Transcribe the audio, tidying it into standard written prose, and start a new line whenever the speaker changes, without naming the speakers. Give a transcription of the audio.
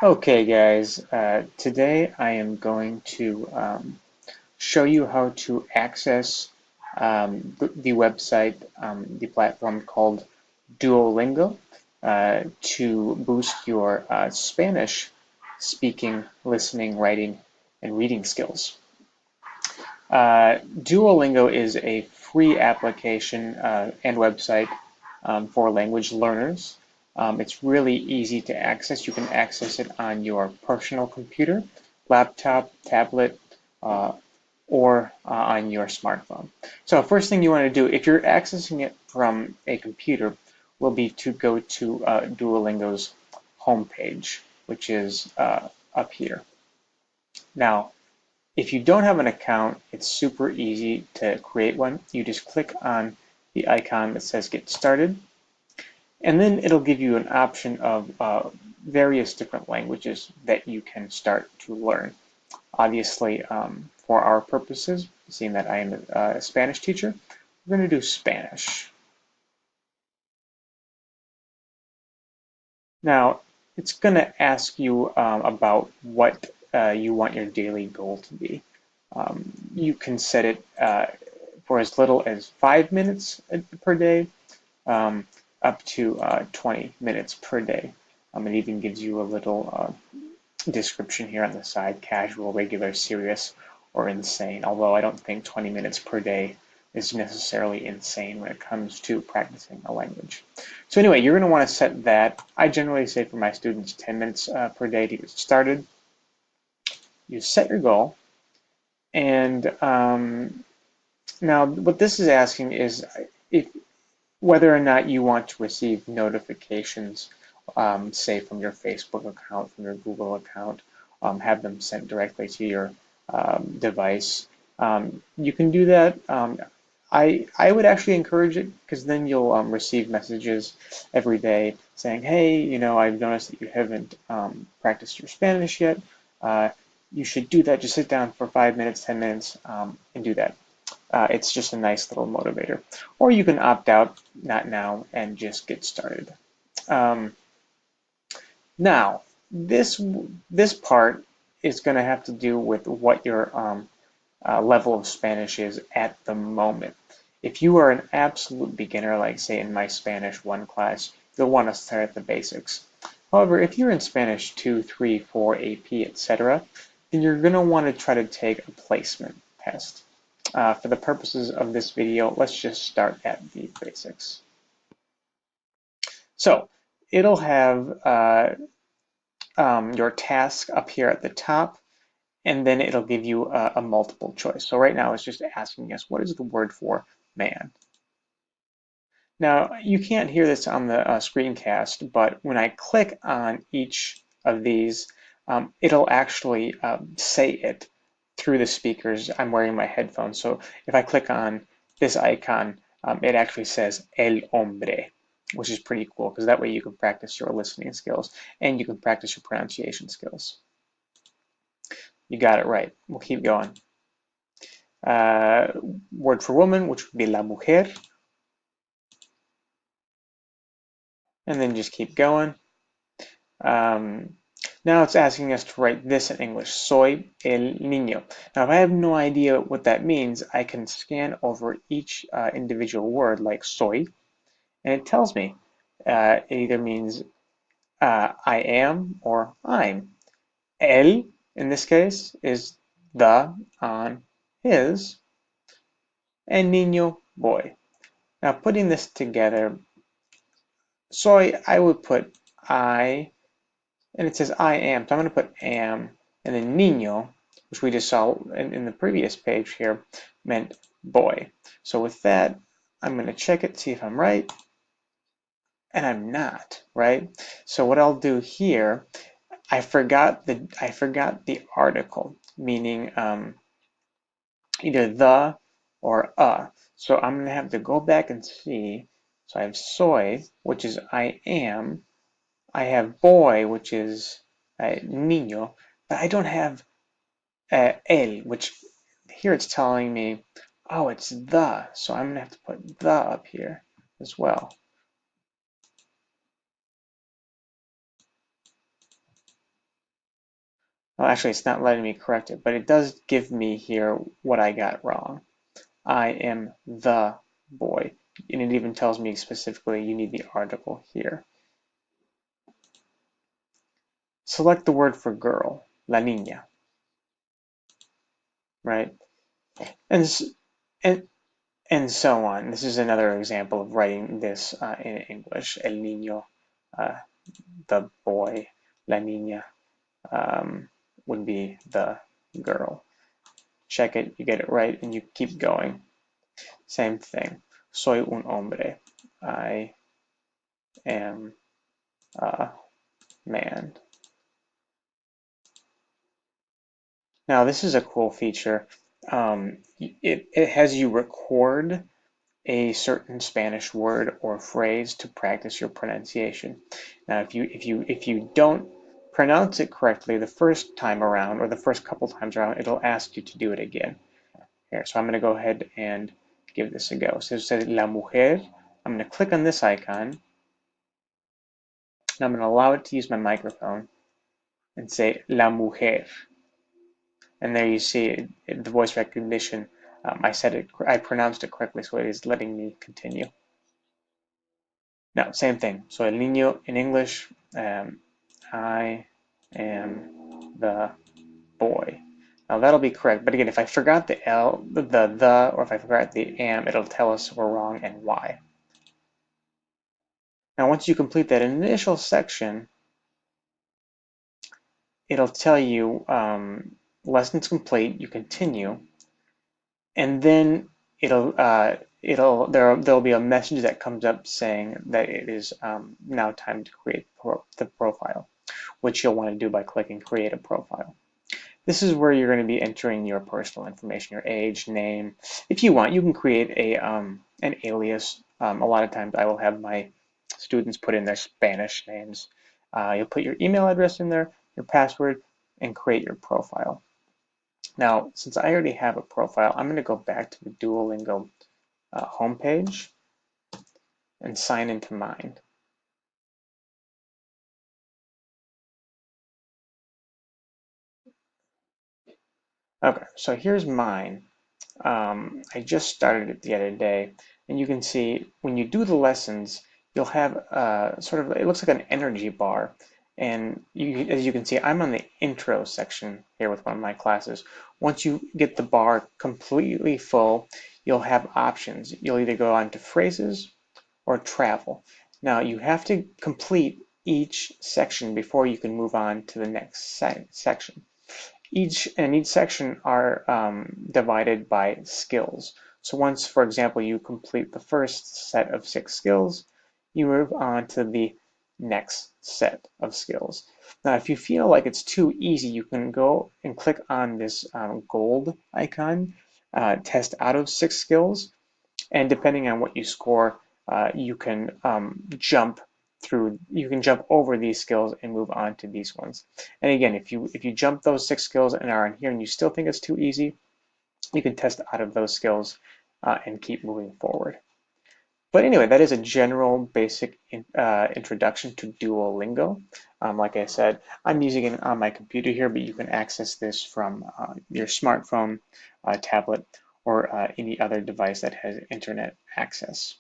Okay, guys, today I am going to show you how to access the website, the platform called Duolingo to boost your Spanish speaking, listening, writing, and reading skills. Duolingo is a free application and website for language learners. It's really easy to access. You can access it on your personal computer, laptop, tablet, uh, or on your smartphone. So first thing you want to do, if you're accessing it from a computer, will be to go to Duolingo's homepage, which is up here. Now, if you don't have an account, it's super easy to create one. You just click on the icon that says Get Started, and then it'll give you an option of various different languages that you can start to learn. Obviously, for our purposes, seeing that I am a Spanish teacher, we're going to do Spanish. Now, it's going to ask you about what you want your daily goal to be. You can set it for as little as 5 minutes per day, up to 20 minutes per day. It even gives you a little description here on the side: casual, regular, serious, or insane. Although I don't think 20 minutes per day is necessarily insane when it comes to practicing a language. So anyway, you're going to want to set that. I generally say for my students 10 minutes per day to get started. You set your goal, and now what this is asking is if whether or not you want to receive notifications, say from your Facebook account, from your Google account, have them sent directly to your device. You can do that. I would actually encourage it, because then you'll receive messages every day saying, hey, I've noticed that you haven't practiced your Spanish yet. You should do that. Just sit down for 5 minutes, 10 minutes, and do that. It's just a nice little motivator. Or you can opt out, not now, and just get started. Um, Now, this part is going to have to do with what your level of Spanish is at the moment. If you are an absolute beginner, like say in my Spanish 1 class, you'll want to start at the basics. However, if you're in Spanish 2, 3, 4, AP, etc., then you're going to want to try to take a placement test. For the purposes of this video, let's just start at the basics. So it'll have your task up here at the top, and then it'll give you a multiple choice. So right now it's just asking us, what is the word for man? Now, you can't hear this on the screencast, but when I click on each of these, it'll actually say it through the speakers. I'm wearing my headphones, so if I click on this icon, it actually says el hombre, which is pretty cool, because that way you can practice your listening skills and you can practice your pronunciation skills. You got it right. We'll keep going. Word for woman, which would be la mujer. And then just keep going. Now it's asking us to write this in English: soy el niño. Now, if I have no idea what that means, I can scan over each individual word, like soy, and it tells me. It either means I am or I'm. El, in this case, is the, on, his, and niño, boy. Now, putting this together, soy, I would put I, and it says I am, so I'm going to put am, and then niño, which we just saw in the previous page here, meant boy. So with that, I'm going to check it, see if I'm right, and I'm not, right? So what I'll do here, I forgot the article, meaning either the or a. So I'm going to have to go back and see. So I have soy, which is I am. I have boy, which is niño, but I don't have el, which here it's telling me, oh, it's the. So I'm going to have to put the up here as well. Well, actually, it's not letting me correct it, but it does give me here what I got wrong. I am the boy. And it even tells me specifically you need the article here. Select the word for girl, la niña, right? And, and, and so on. This is another example of writing this in English. El niño, uh, the boy, la niña would be the girl. Check it, you get it right, and you keep going. Same thing. Soy un hombre. I am a man. Now, this is a cool feature. It has you record a certain Spanish word or phrase to practice your pronunciation. Now, if you don't pronounce it correctly the first time around or the first couple times around, it'll ask you to do it again. Here, so I'm going to go ahead and give this a go. So it says la mujer. I'm going to click on this icon, and I'm going to allow it to use my microphone and say la mujer. And there you see the voice recognition. I pronounced it correctly, so it is letting me continue. Now, same thing. So el niño in English, I am the boy. Now that'll be correct, but again, if I forgot the L, the, or if I forgot the am, it'll tell us we're wrong and why. Now, once you complete that initial section, it'll tell you lessons complete. You continue, and then there'll be a message that comes up saying that it is now time to create the profile, which you'll want to do by clicking Create a Profile. This is where you're going to be entering your personal information, your age, name. If you want, you can create an alias. A lot of times I will have my students put in their Spanish names. You'll put your email address in there, your password, and create your profile. Now, since I already have a profile, I'm going to go back to the Duolingo homepage and sign into mine. Okay, so here's mine. I just started it the other day, and you can see when you do the lessons, you'll have sort of, it looks like an energy bar. And as you can see, I'm on the intro section here with one of my classes. Once you get the bar completely full, you'll have options. You'll either go on to phrases or travel. Now, you have to complete each section before you can move on to the next section. Each section are divided by skills. So once, for example, you complete the first set of 6 skills, you move on to the next set of skills. Now, if you feel like it's too easy, you can go and click on this gold icon, test out of 6 skills, and depending on what you score, you can jump over these skills and move on to these ones. And again, if you jump those 6 skills and are in here and you still think it's too easy, you can test out of those skills and keep moving forward. But anyway, that is a general basic introduction to Duolingo. Like I said, I'm using it on my computer here, but you can access this from your smartphone, tablet, or any other device that has internet access.